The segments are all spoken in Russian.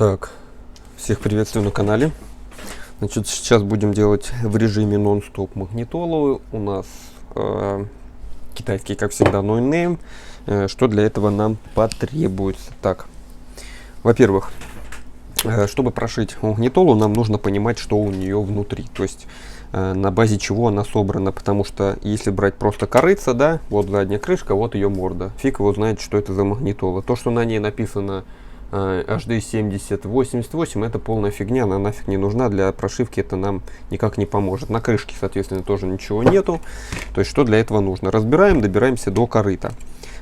Так, всех приветствую на канале. Значит, сейчас будем делать в режиме нон-стоп магнитолу. У нас китайский, как всегда, no name. Что для этого нам потребуется? Так, во-первых, чтобы прошить магнитолу, нам нужно понимать, что у нее внутри. То есть на базе чего она собрана. Потому что если брать просто корыца, да, вот задняя крышка, вот ее морда. Фиг его знает, что это за магнитола. То, что на ней написано HD 7088, это полная фигня, она нафиг не нужна, для прошивки это нам никак не поможет. На крышке, соответственно, тоже ничего нету. То есть, что для этого нужно? Разбираем, добираемся до корыта.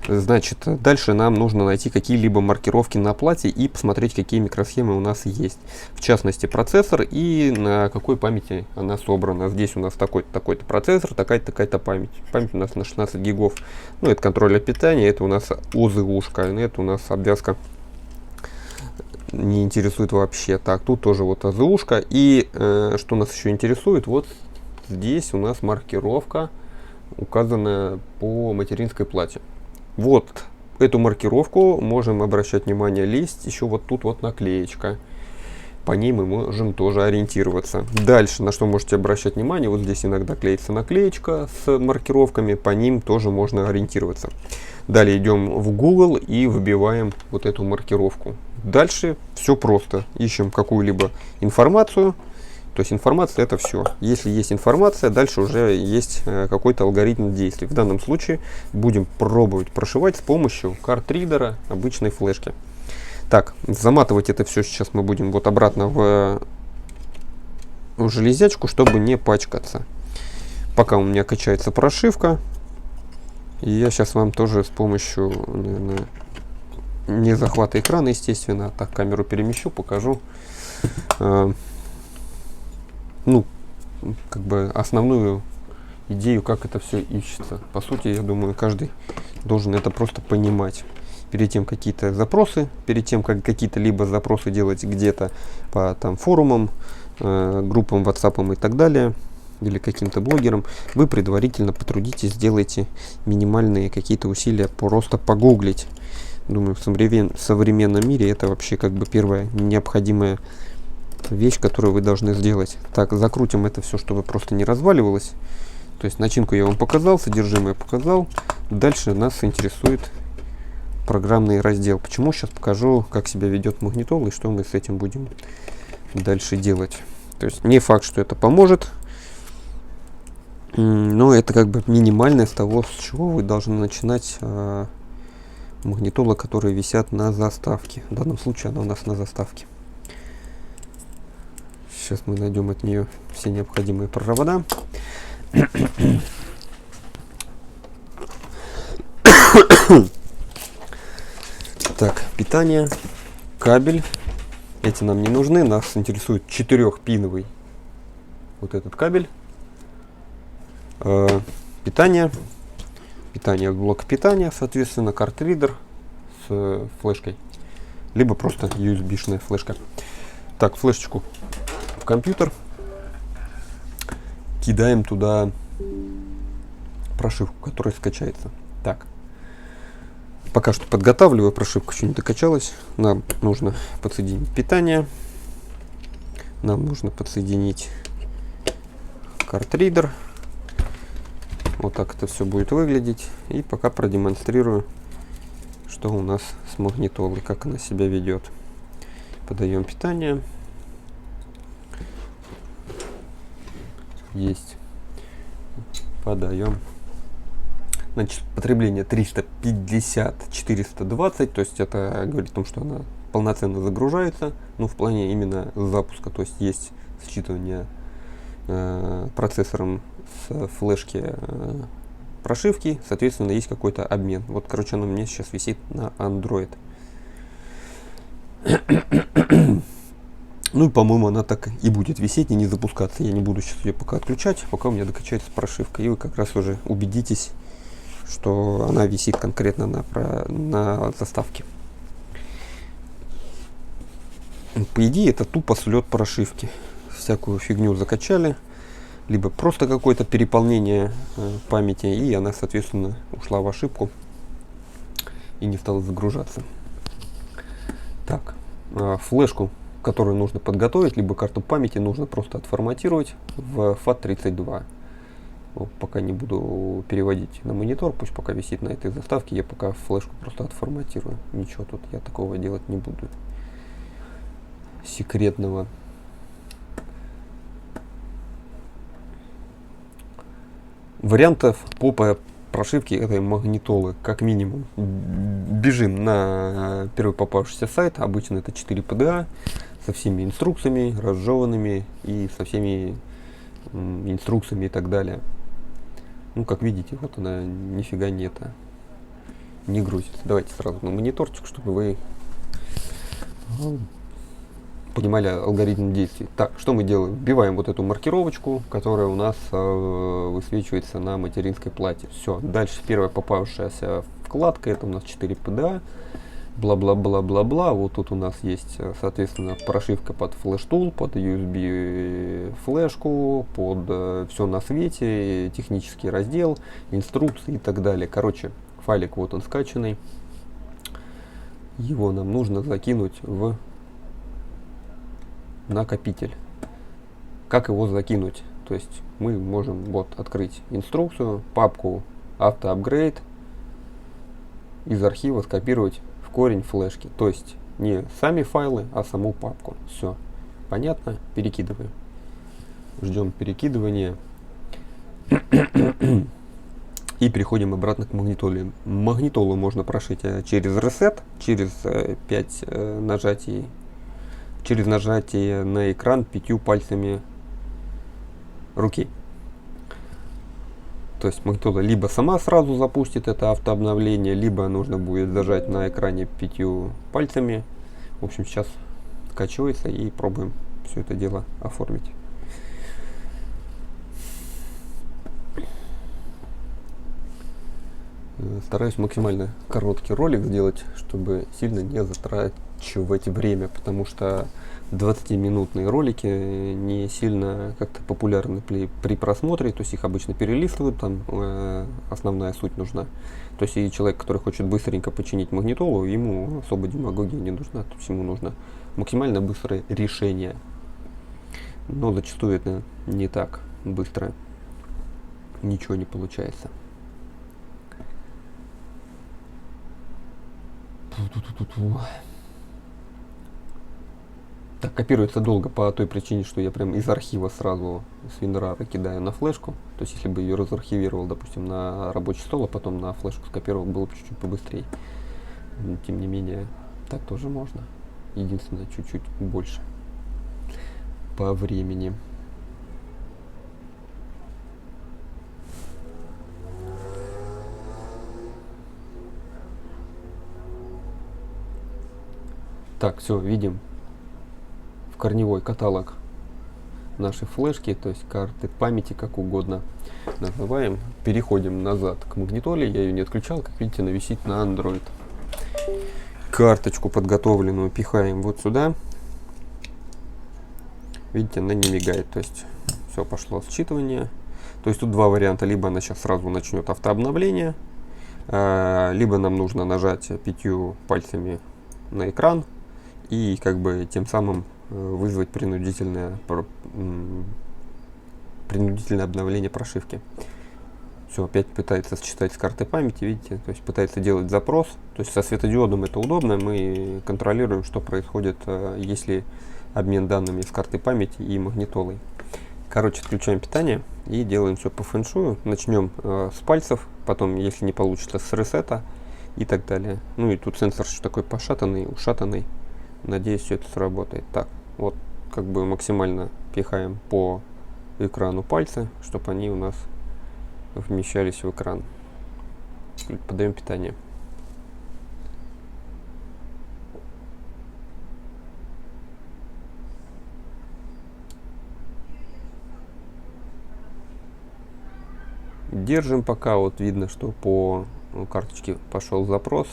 Значит, дальше нам нужно найти какие-либо маркировки на плате и посмотреть, какие микросхемы у нас есть. В частности, процессор и на какой памяти она собрана. Здесь у нас такой-то процессор, такая-то память. Память у нас на 16 гигов. Ну, это контроллер питания, это у нас ОЗУшка, это у нас обвязка не интересует вообще. Так, тут тоже вот АЗУшка. И что нас еще интересует, вот здесь у нас маркировка, указанная по материнской плате. Вот эту маркировку можем обращать внимание, лезть еще вот тут вот наклеечка. По ней мы можем тоже ориентироваться. Дальше, на что можете обращать внимание, вот здесь иногда клеится наклеечка с маркировками, по ним тоже можно ориентироваться. Далее идем в Google и вбиваем вот эту маркировку. Дальше все просто. Ищем какую-либо информацию. То есть информация — это все. Если есть информация, дальше уже есть какой-то алгоритм действий. В данном случае будем пробовать прошивать с помощью картридера обычной флешки. Так, заматывать это все сейчас мы будем вот обратно в железячку, чтобы не пачкаться. Пока у меня качается прошивка. И я сейчас вам тоже с помощью, наверное, не захвата экрана, естественно, так камеру перемещу, покажу. Ну, как бы основную идею, как это все ищется. По сути, я думаю, каждый должен это просто понимать. Перед тем какие-то запросы, перед тем как какие-то либо запросы делать где-то по там форумам, группам, WhatsApp и так далее, или каким-то блогерам, вы предварительно потрудитесь, сделайте минимальные какие-то усилия, просто погуглить. Думаю, в современном мире это вообще как бы первая необходимая вещь, которую вы должны сделать. Так, закрутим это все, чтобы просто не разваливалось. То есть начинку я вам показал, содержимое показал. Дальше нас интересует программный раздел. Почему? Сейчас покажу, как себя ведет магнитола и что мы с этим будем дальше делать. То есть не факт, что это поможет, но это как бы минимальное с того, с чего вы должны начинать магнитолы, которые висят на заставке. В данном случае она у нас на заставке. Сейчас мы найдем от нее все необходимые провода. Так, питание, кабель. Эти нам не нужны. Нас интересует 4-пиновый вот этот кабель. Питание от блока питания, соответственно, картридер с флешкой, либо просто USB-шная флешка. Так, флешечку в компьютер, кидаем туда прошивку, которая скачается. Так, пока что подготавливаю, прошивка еще не докачалась. Нам нужно подсоединить питание, нам нужно подсоединить картридер. Вот так это все будет выглядеть. И пока продемонстрирую, что у нас с магнитолой, как она себя ведет. Подаем питание. Есть. Подаем. Значит, потребление 350-420. То есть это говорит о том, что она полноценно загружается. Ну, в плане именно запуска. То есть считывание процессором с флешки прошивки, соответственно, есть какой-то обмен. Вот, короче, она у меня сейчас висит на Android. Ну и, по-моему, она так и будет висеть и не запускаться. Я не буду сейчас ее пока отключать, пока у меня докачается прошивка. И вы как раз уже убедитесь, что она висит конкретно на заставке. По идее, это тупо слет прошивки. Всякую фигню закачали, либо просто какое-то переполнение памяти, и она, соответственно, ушла в ошибку и не стала загружаться. Так, флешку, которую нужно подготовить, либо карту памяти нужно просто отформатировать в FAT32. Пока не буду переводить на монитор, пусть пока висит на этой заставке, я пока флешку просто отформатирую. Ничего тут я такого делать не буду. Секретного. Вариантов по прошивке этой магнитолы как минимум. Бежим на первый попавшийся сайт. Обычно это 4 PDA со всеми инструкциями, разжеванными и со всеми инструкциями и так далее. Ну, как видите, вот она нифига не грузится. Давайте сразу на мониторчик, чтобы вы понимали алгоритм действий. Так, что мы делаем? Вбиваем вот эту маркировочку, которая у нас высвечивается на материнской плате. Все. Дальше первая попавшаяся вкладка, это у нас 4 PDA. Бла-бла-бла-бла-бла. Вот тут у нас есть, соответственно, прошивка под Flash Tool, под USB флешку, под все на свете, технический раздел, инструкции и так далее. Короче, файлик вот он скачанный. Его нам нужно закинуть в накопитель. Как его закинуть? То есть мы можем вот открыть инструкцию, папку автоапгрейд, из архива скопировать в корень флешки. То есть не сами файлы, а саму папку. Все. Понятно? Перекидываем. Ждем перекидывания. И переходим обратно к магнитоле. Магнитолу можно прошить через reset, через 5 нажатий. Через нажатие на экран 5 пальцами руки. То есть магнитола либо сама сразу запустит это автообновление, либо нужно будет зажать на экране 5 пальцами. В общем, сейчас скачивается и пробуем все это дело оформить. Стараюсь максимально короткий ролик сделать, чтобы сильно не затрачивать время, потому что 20-минутные ролики не сильно как-то популярны при просмотре, то есть их обычно перелистывают, там основная суть нужна. То есть и человек, который хочет быстренько починить магнитолу, ему особо демагогия не нужна, то есть ему нужно максимально быстрое решение. Но зачастую это не так быстро, ничего не получается. Так, копируется долго по той причине, что я прям из архива сразу с WinRAR кидаю на флешку. То есть, если бы ее разархивировал, допустим, на рабочий стол, а потом на флешку скопировал, было бы чуть-чуть побыстрее. Но, тем не менее, так тоже можно. Единственное, чуть-чуть больше по времени. Так, все, видим корневой каталог нашей флешки, то есть карты памяти, как угодно называем. Переходим назад к магнитоле, я ее не отключал, как видите, она висит на Android. Карточку подготовленную пихаем вот сюда. Видите, она не мигает, то есть все, пошло считывание. То есть тут два варианта: либо она сейчас сразу начнет автообновление, либо нам нужно нажать 5 пальцами на экран и как бы тем самым вызвать принудительное обновление прошивки. Все, опять пытается считать с карты памяти, видите, то есть пытается делать запрос. То есть со светодиодом это удобно, мы контролируем, что происходит, если обмен данными с картой памяти и магнитолой. Короче, отключаем питание и делаем все по фэншую. Начнем с пальцев, потом, если не получится, с ресета и так далее. Ну и тут сенсор еще такой пошатанный, ушатанный. Надеюсь, все это сработает. Так, вот как бы максимально пихаем по экрану пальцы, чтобы они у нас вмещались в экран. Подаем питание. Держим пока, вот видно, что по карточке пошел запрос.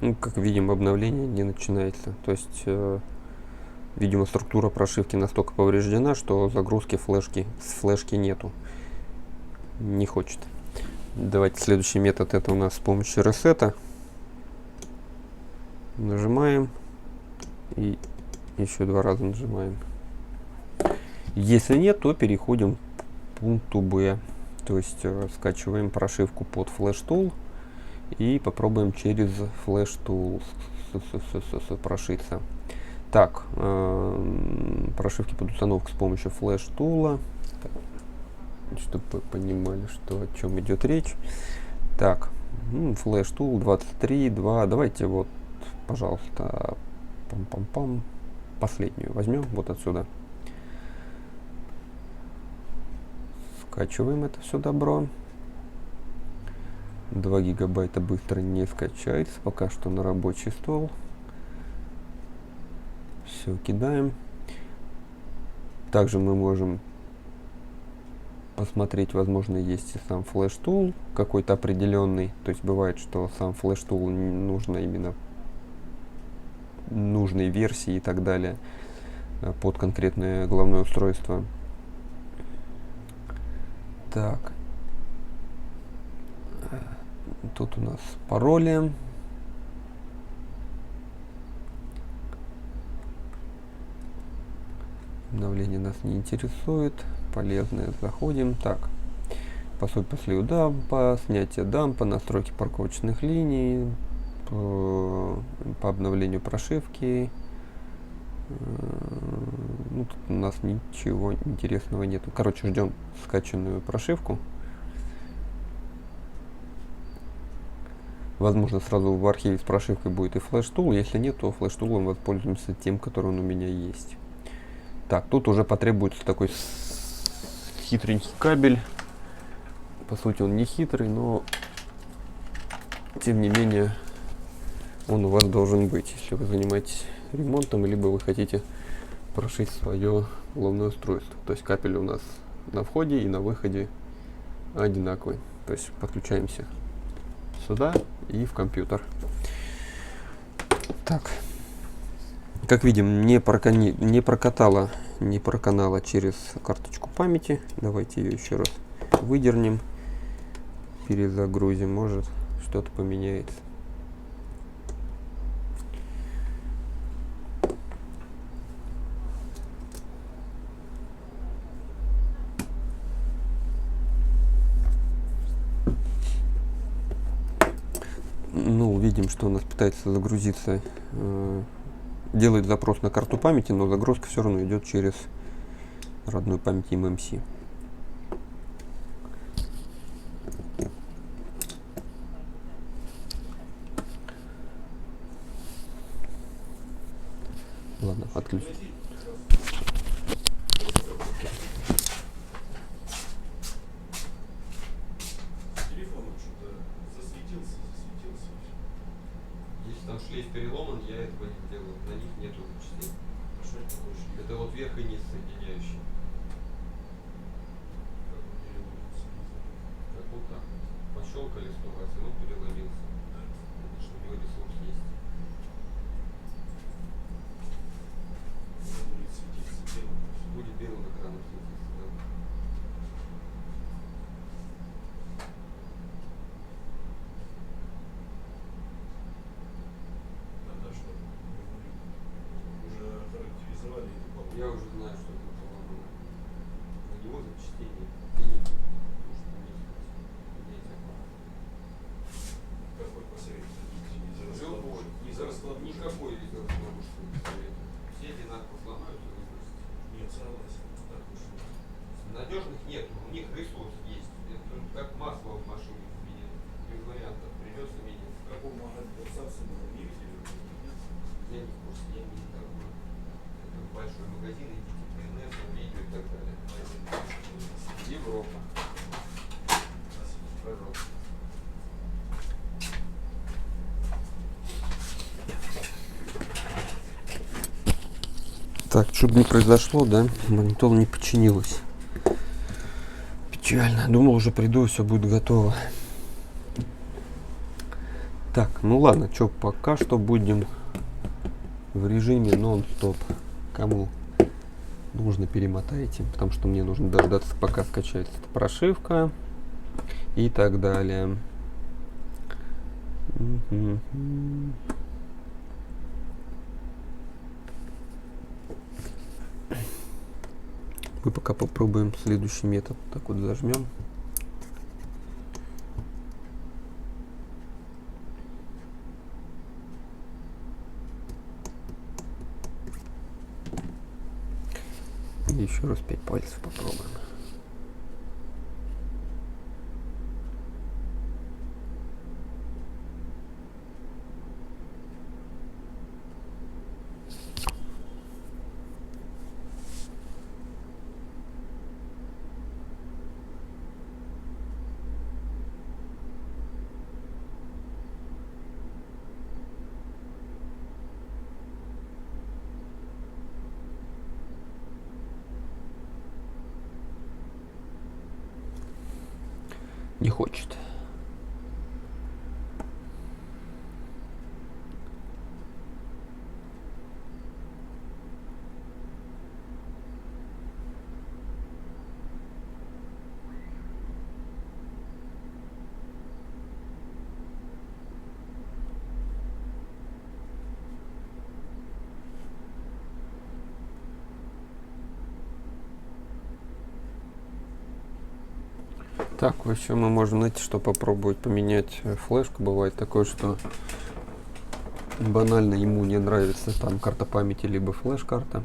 Ну, как видим, обновление не начинается. То есть Видимо, структура прошивки настолько повреждена, что загрузки с флешки нету. Не хочет. Давайте следующий метод, это у нас с помощью ресета. Нажимаем и еще 2 раза нажимаем. Если нет, то переходим к пункту B. То есть скачиваем прошивку под Flash Tool и попробуем через Flash Tool прошиться. Так, прошивки под установку с помощью Flash Tool. Чтобы вы понимали, что о чем идет речь. Так, Flash Tool 23.2. Давайте вот, пожалуйста, пам-пам-пам. Последнюю возьмем вот отсюда. Скачиваем это все добро. 2 гигабайта быстро не скачается. Пока что на рабочий стол. Все кидаем. Также мы можем посмотреть, возможно, есть и сам Flash Tool какой-то определенный. То есть бывает, что сам Flash Tool нужно именно нужной версии и так далее под конкретное головное устройство. Так, тут у нас пароли. Обновление нас не интересует. Полезное. Заходим. Так, пособие по сливу дампа, снятие дампа, настройки парковочных линий, по обновлению прошивки. Ну, тут у нас ничего интересного нету. Короче, ждем скачанную прошивку. Возможно, сразу в архиве с прошивкой будет и Flash Tool. Если нет, то Flash Tool воспользуемся тем, который он у меня есть. Так, тут уже потребуется такой хитренький кабель. По сути, он не хитрый, но тем не менее он у вас должен быть, если вы занимаетесь ремонтом, либо вы хотите прошить свое головное устройство. То есть кабель у нас на входе и на выходе одинаковый. То есть подключаемся сюда и в компьютер. Так, как видим, не проканала через карточку памяти. Давайте ее еще раз выдернем, перезагрузим, может что-то поменяется. Ну, видим, что у нас пытается загрузиться, делает запрос на карту памяти, но загрузка все равно идет через родную память MMC. Ладно, отключим. Если там шлейф переломан, я этого не делаю. На них нету вычислений. Это вот верх и низ соединяющий. Как будто пощелкали 100 раз, и он переломился. Потому что у него ресурс есть. Будет белым экраном светиться, да. Я уже знаю, что это поломано. На него зачтение денег, потому что не есть аппарат. Какой посредник? Любой. Никакой из наушников советую. Все одинаково сломаются и выбросить. Нет, согласен. Так уж. Надежных нет, у них ресурс есть. Это как масло в машине менять. Без вариантов. Придется менять. В каком магазине мы не видели? Я не в курсе, я не торгую. Это большой магазин, идите по интернету, видео и так далее. Европа. Пожалуйста. Так, что бы не произошло, да? Магнитола не починилась. Печально. Думал, уже приду, и все будет готово. Так, ну ладно, что, пока что будем в режиме нон-стоп. Кому нужно, перемотайте, потому что мне нужно дождаться, пока скачается эта прошивка и так далее. Мы пока попробуем следующий метод. Так вот зажмем. И еще раз 5 пальцев попробуем. Не хочет. Так, еще мы можем, знаете, что попробовать поменять флешку. Бывает такое, что банально ему не нравится там карта памяти либо флеш-карта.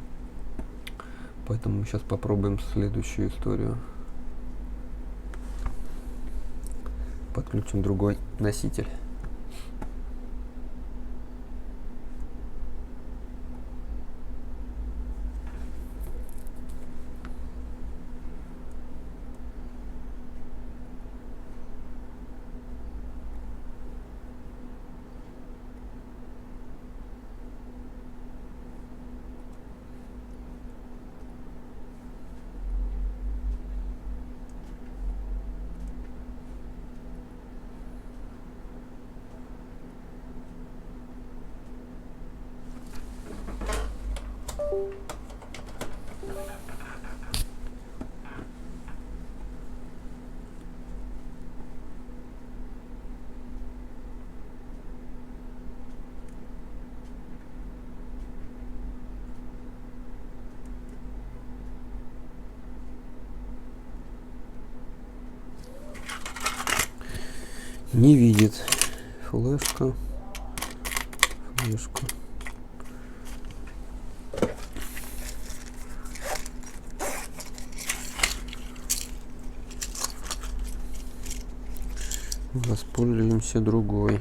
Поэтому мы сейчас попробуем следующую историю. Подключим другой носитель. Не видит флешка. Воспользуемся другой.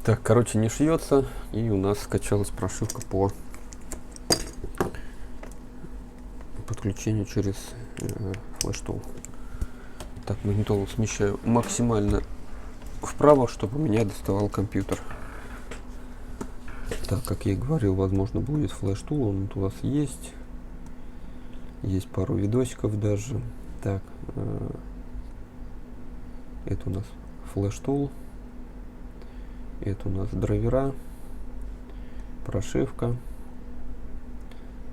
Так, короче, не шьется, и у нас скачалась прошивка по подключению через флеш-тул. Так, магнитолу смещаю максимально вправо, чтобы у меня доставал компьютер. Так, как я и говорил, возможно, будет флеш-тул, он у вас есть. Есть пару видосиков даже. Так, это у нас флеш-тул. Это у нас драйвера, прошивка.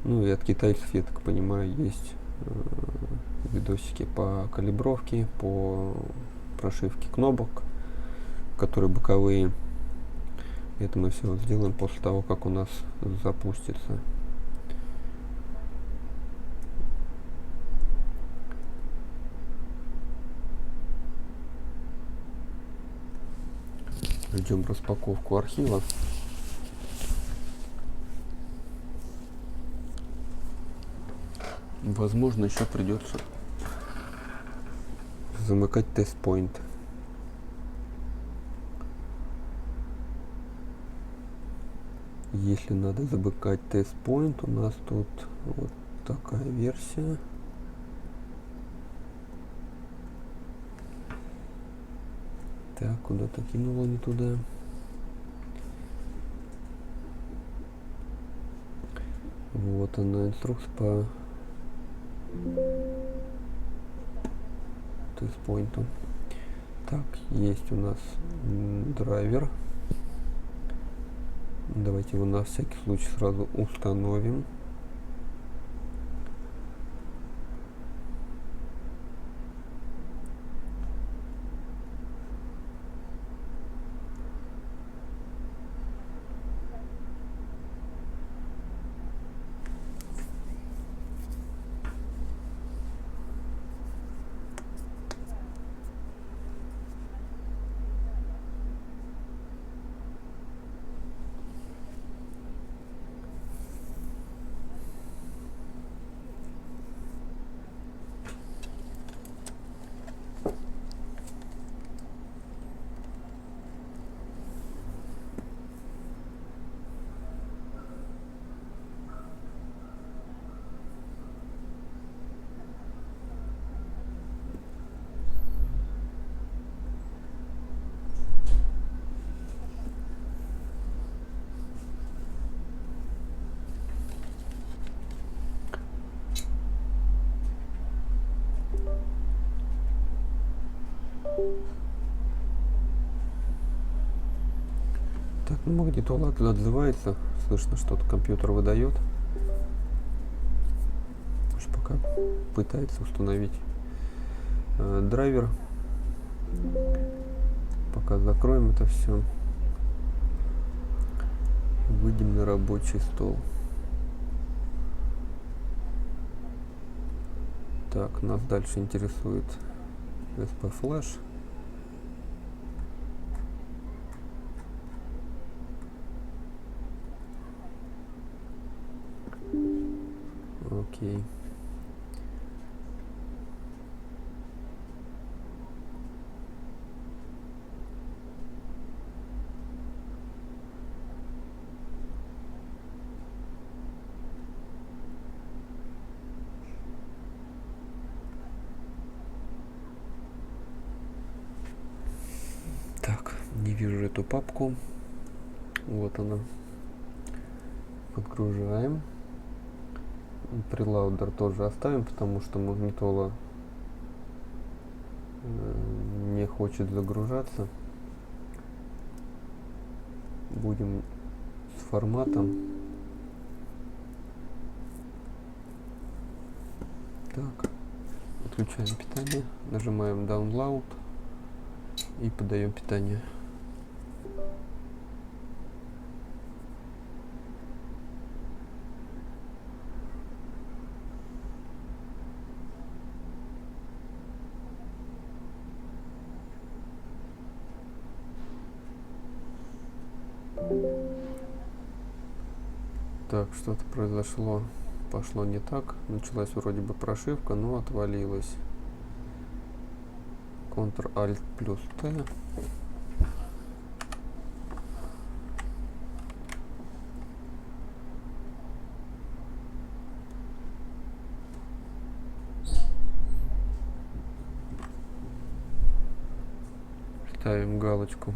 Ну и от китайцев, я так понимаю, есть видосики по калибровке, по прошивке кнопок, которые боковые. Это мы все сделаем после того, как у нас запустится. Ждем распаковку архива. Возможно, еще придется замыкать тест-поинт. Если надо замыкать тест-поинт, у нас тут вот такая версия. Так, куда-то кинула не туда. Вот она, инструкция по тест-поинту. Так, есть у нас драйвер. Давайте его на всякий случай сразу установим. Так, ну магнитола отзывается. Слышно, что-то компьютер выдает. Пока пытается установить драйвер. Пока закроем это все. Выйдем на рабочий стол. Так, нас дальше интересует SP Flash. Окей. Так, не вижу эту папку. Вот она. Подгружаем. Прелаудер тоже оставим, потому что магнитола не хочет загружаться. Будем с форматом. Так, отключаем питание, нажимаем Download и подаем питание. Так, что-то произошло, пошло не так. Началась вроде бы прошивка, но отвалилась. Ctrl-Alt плюс T. Ставим галочку.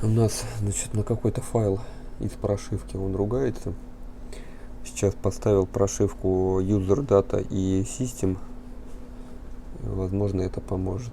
У нас, значит, на какой-то файл из прошивки он ругается. Сейчас поставил прошивку user data и system. Возможно, это поможет.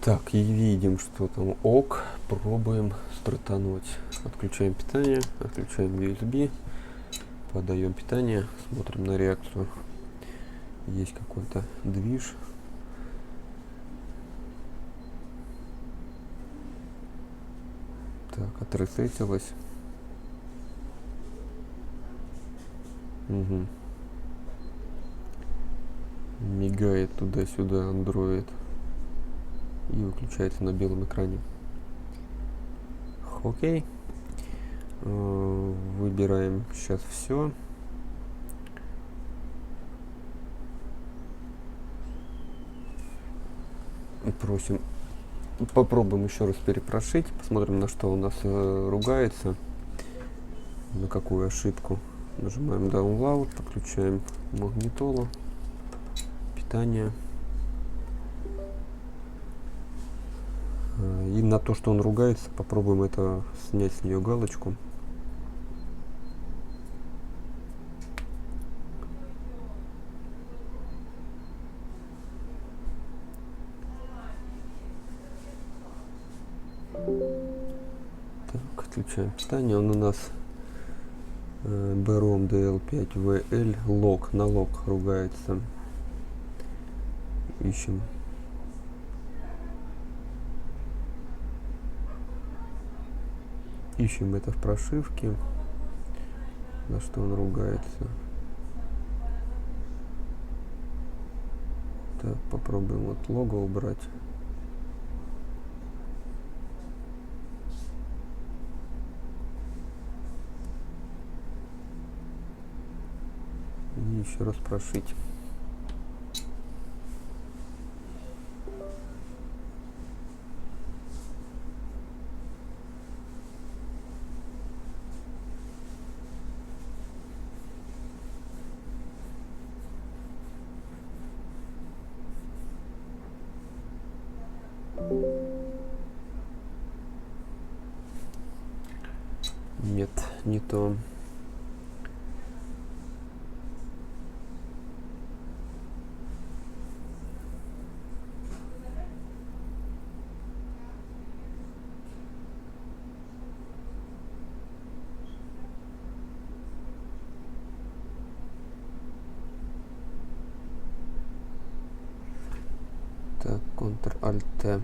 Так, и видим, что там ок. Пробуем стартануть. Отключаем питание, отключаем USB, подаем питание, смотрим на реакцию. Есть какой-то движ. Так, отресетилось. Угу. Мигает туда-сюда Android и выключается на белом экране. Окей. Выбираем сейчас все. Просим, попробуем еще раз перепрошить, посмотрим, на что у нас ругается, на какую ошибку. Нажимаем Download, подключаем магнитолу, питание. И на то, что он ругается, попробуем это снять с нее галочку. Так, отключаем питание. Он у нас BROM DL5VL лог, на лог ругается. Ищем. Ищем это в прошивке, на что он ругается. Так, попробуем вот лого убрать. И еще раз прошить. не то. Так, Ctrl-Alt-T.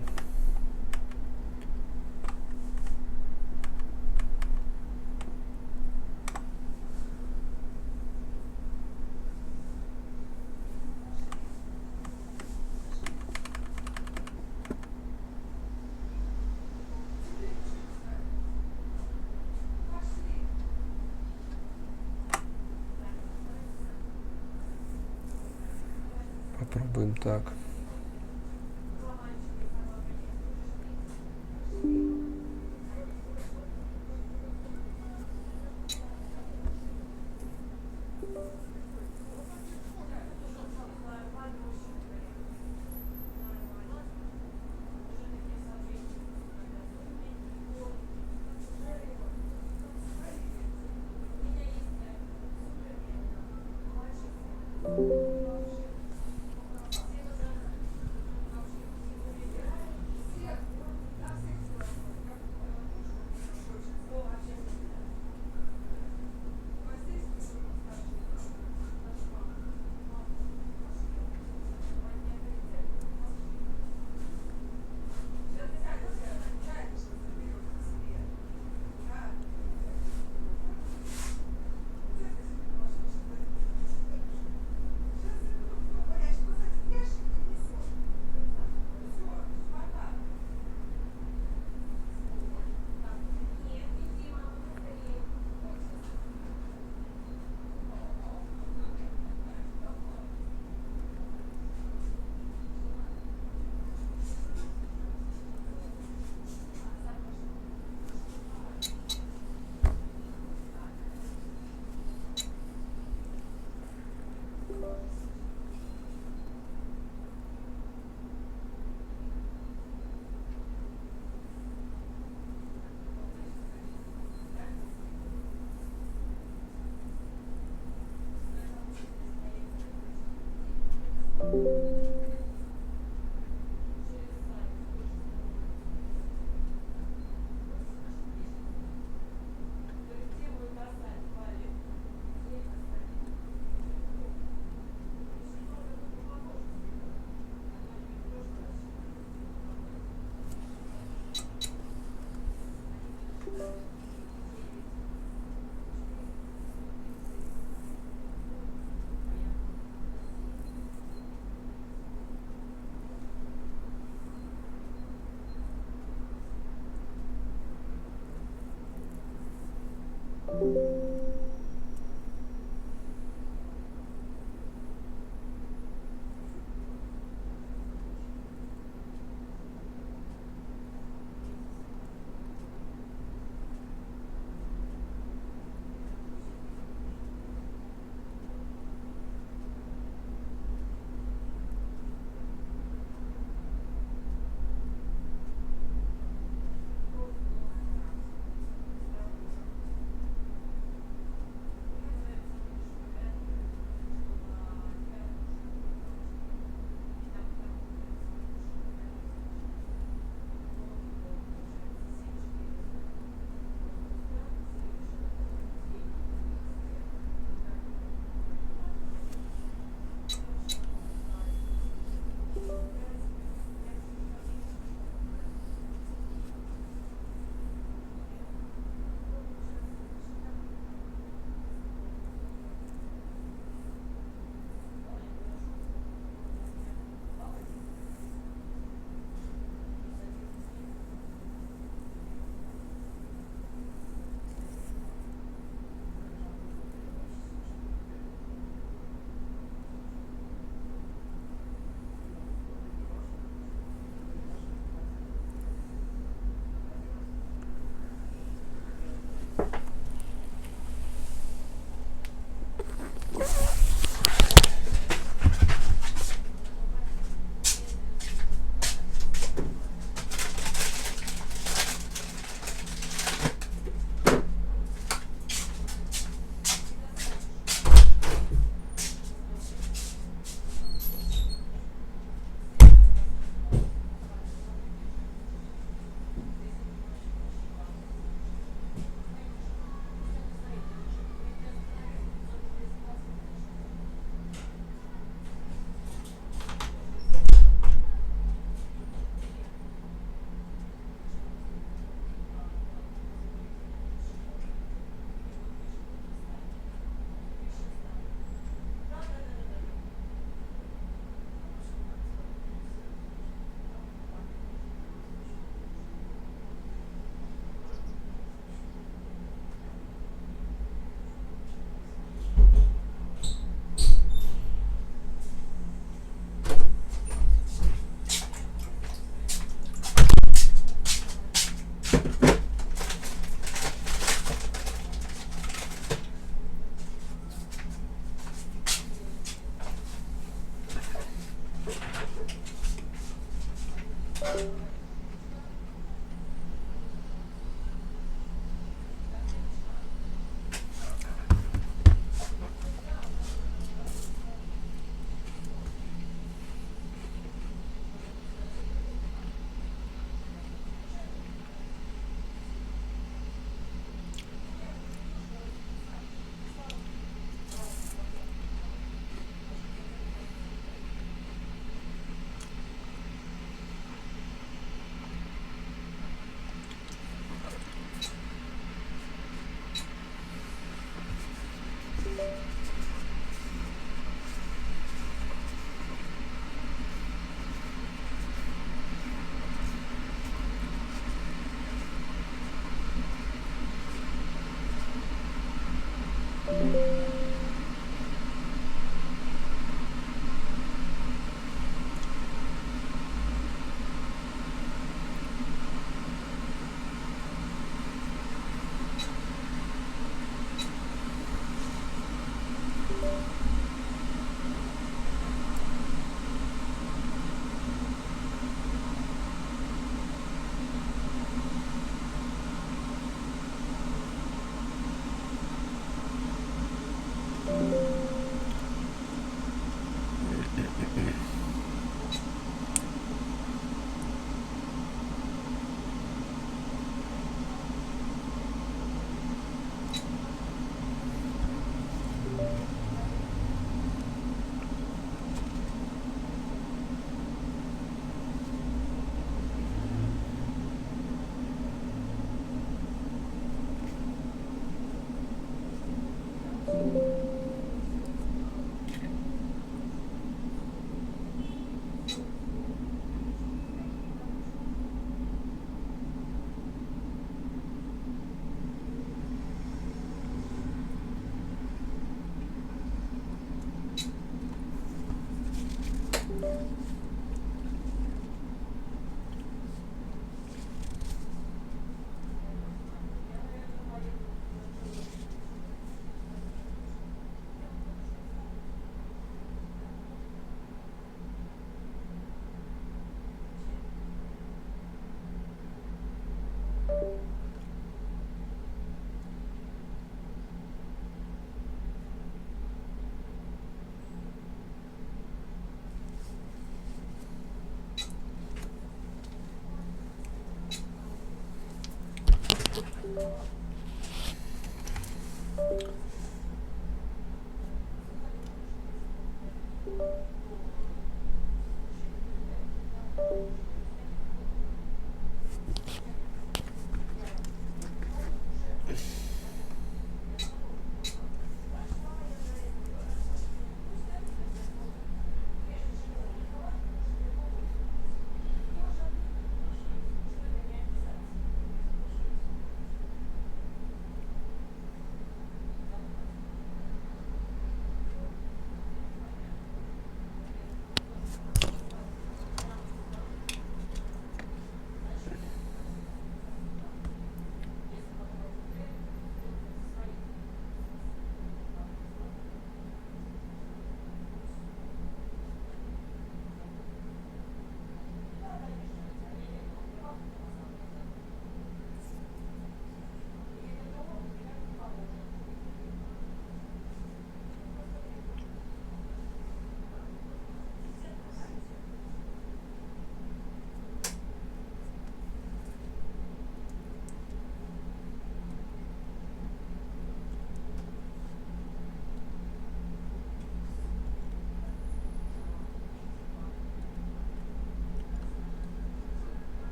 Попробуем так.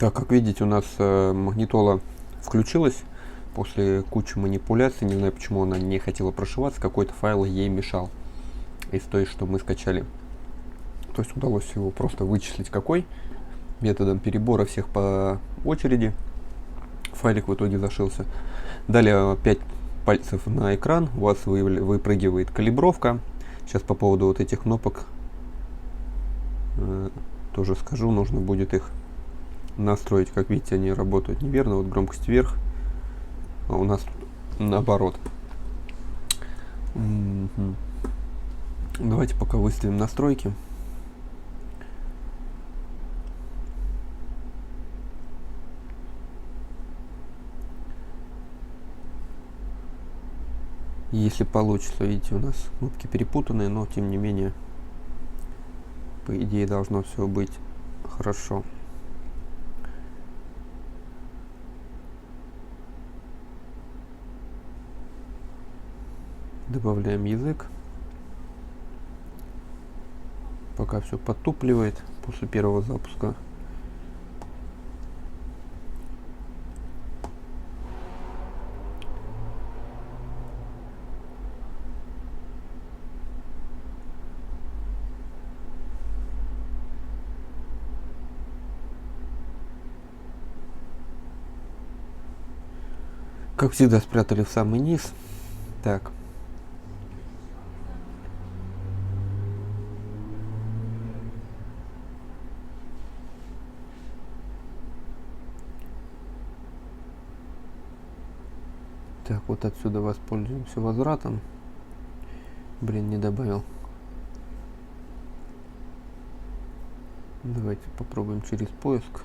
Так, как видите, у нас магнитола включилась после кучи манипуляций. Не знаю, почему она не хотела прошиваться. Какой-то файл ей мешал из той, что мы скачали. То есть удалось его просто вычислить какой. Методом перебора всех по очереди. Файлик в итоге зашился. Далее 5 пальцев на экран. У вас выпрыгивает калибровка. Сейчас по поводу вот этих кнопок тоже скажу. Нужно будет их настроить. Как видите, они работают неверно. Вот громкость вверх, а у нас тут наоборот. Давайте пока выставим настройки. Если получится, видите, у нас кнопки перепутанные, но тем не менее, по идее, должно все быть хорошо. Добавляем язык. Пока все подтупливает после первого запуска. Как всегда, спрятали в самый низ. Так. Так, вот отсюда воспользуемся возвратом. Блин, не добавил. Давайте попробуем через поиск.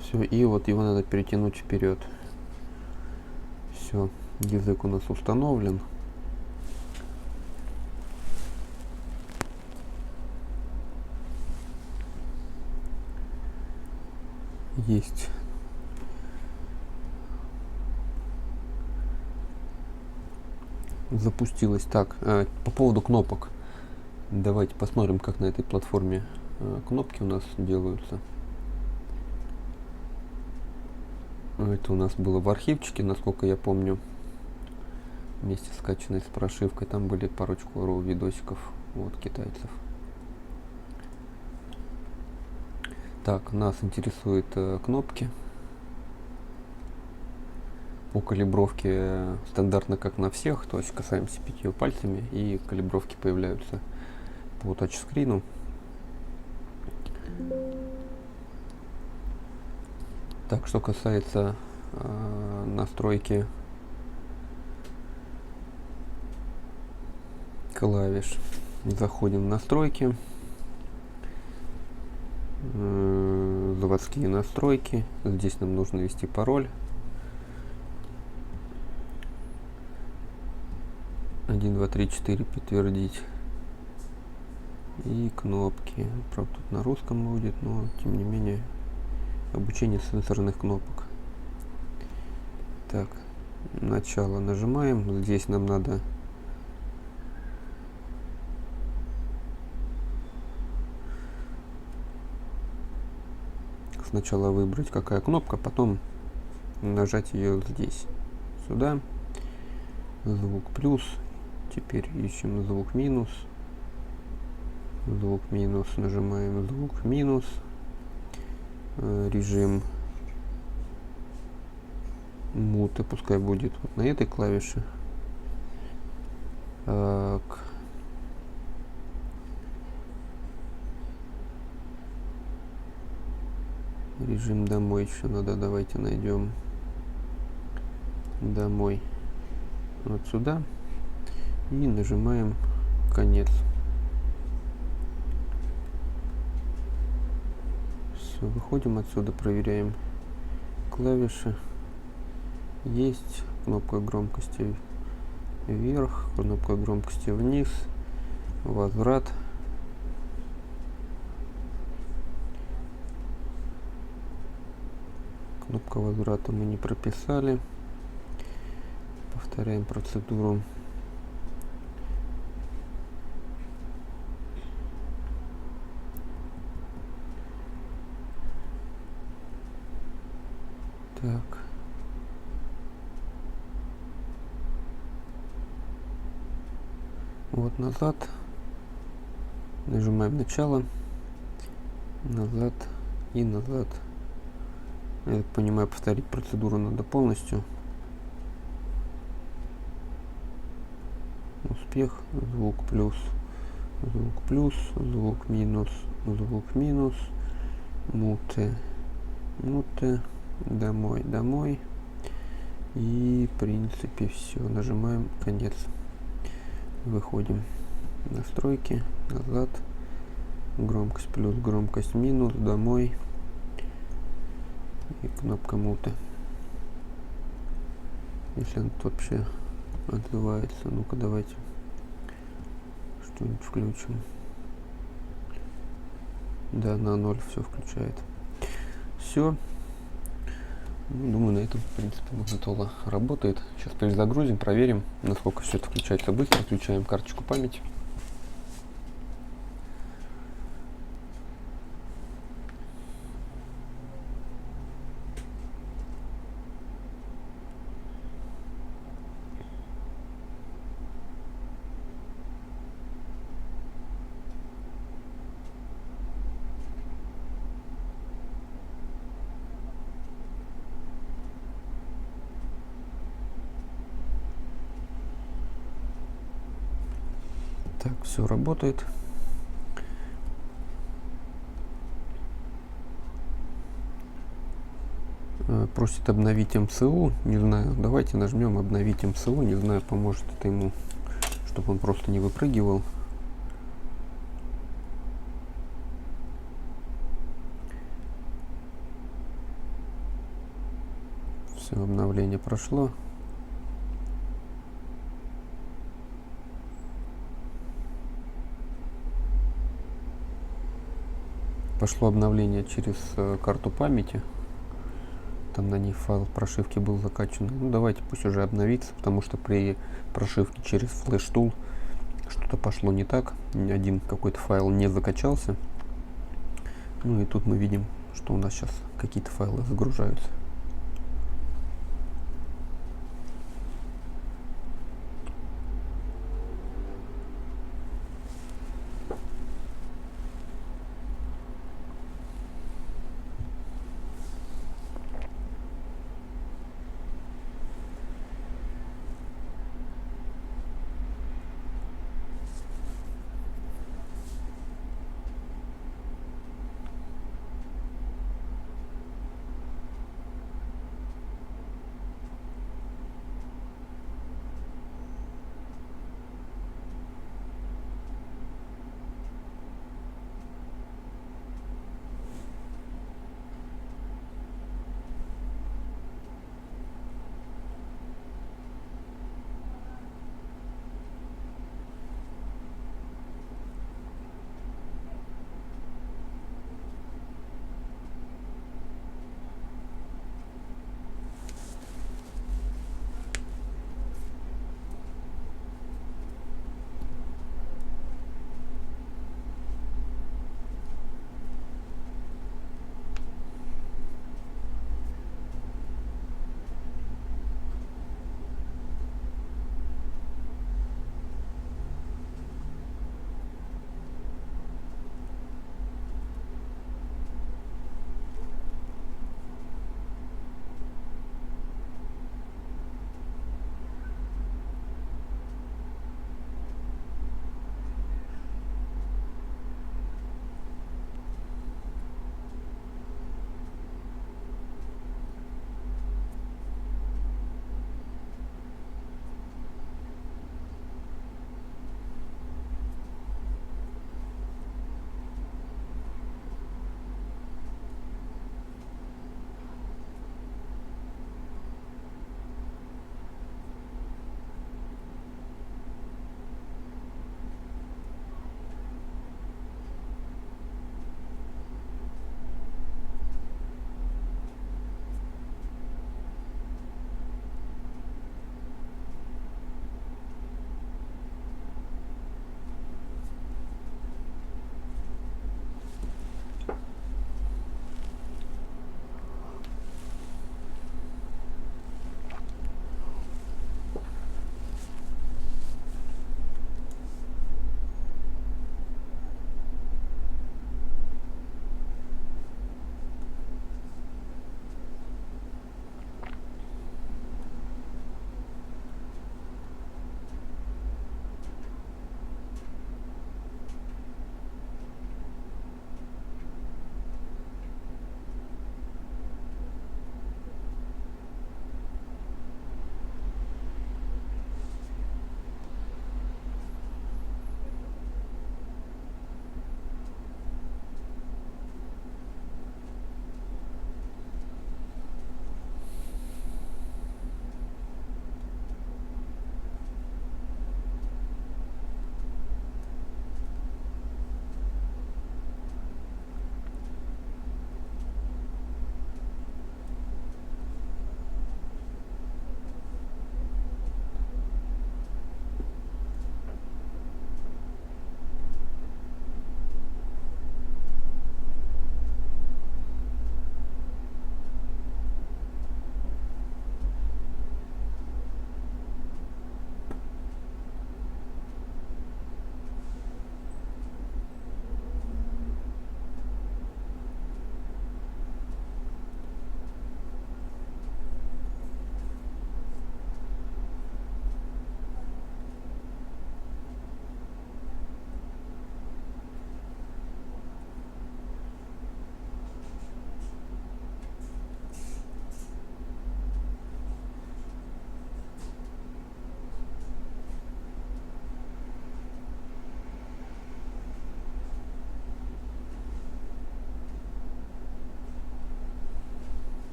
Все, и вот его надо перетянуть вперед. Все, язык у нас установлен. Есть. Запустилось. Так, по поводу кнопок. Давайте посмотрим, как на этой платформе кнопки у нас делаются. Это у нас было в архивчике, насколько я помню, вместе скачанной с прошивкой. Там были парочку видосиков от китайцев. Так, нас интересуют кнопки. По калибровке стандартно как на всех, то есть касаемся 5 пальцами и калибровки появляются по тачскрину. Так, что касается настройки клавиш, заходим в настройки, заводские настройки. Здесь нам нужно ввести пароль. 1, 2, 3, 4 подтвердить. И кнопки. Правда, тут на русском будет, но тем не менее. Обучение сенсорных кнопок. Так, начало нажимаем. Здесь нам надо сначала выбрать, какая кнопка, потом нажать ее здесь. Сюда. Звук плюс. Теперь ищем звук минус. Звук минус. Нажимаем звук минус. Режим мута пускай будет вот на этой клавише. Так. Режим домой еще надо. Давайте найдем домой. Вот сюда. И нажимаем конец. Все, выходим отсюда, проверяем клавиши. Есть кнопка громкости вверх, кнопка громкости вниз, возврат. Кнопка возврата мы не прописали. Повторяем процедуру. Так. Вот назад. Нажимаем начало. Назад и назад. Я так понимаю, повторить процедуру надо полностью. Успех. Звук плюс. Звук плюс. Звук минус. Звук минус. Муте. Муте. Домой. Домой. И в принципе все. Нажимаем конец. Выходим. Настройки. Назад. Громкость плюс. Громкость минус. Домой. И кнопка муты. Если он тут вообще отзывается. Ну-ка давайте что-нибудь включим. Да, на 0 все включает. Все. Ну, думаю, на этом, в принципе, магнитола работает. Сейчас перезагрузим, проверим, насколько все это включается быстро. Включаем карточку памяти. Так, все работает. Просит обновить МСУ. Не знаю, давайте нажмем обновить МСУ. Не знаю, поможет это ему, чтобы он просто не выпрыгивал. Все, обновление прошло. Пошло обновление через карту памяти. Там на ней файл прошивки был закачан. Ну, давайте пусть уже обновится, потому что при прошивке через Flash Tool что-то пошло не так. Один какой-то файл не закачался. Ну и тут мы видим, что у нас сейчас какие-то файлы загружаются.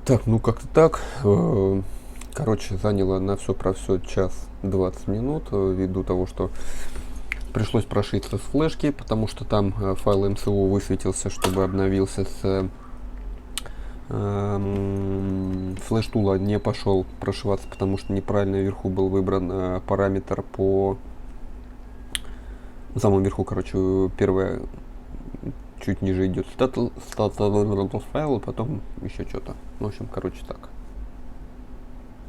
Так, ну как-то так. Короче, заняло на все про все час 20 минут, ввиду того, что пришлось прошиться с флешки, потому что там файл МСУ высветился, чтобы обновился с флеш-тула не пошел прошиваться, потому что неправильно вверху был выбран параметр по в самом верху, короче, первое чуть ниже идет стат файл, потом еще что-то. В общем, короче, так.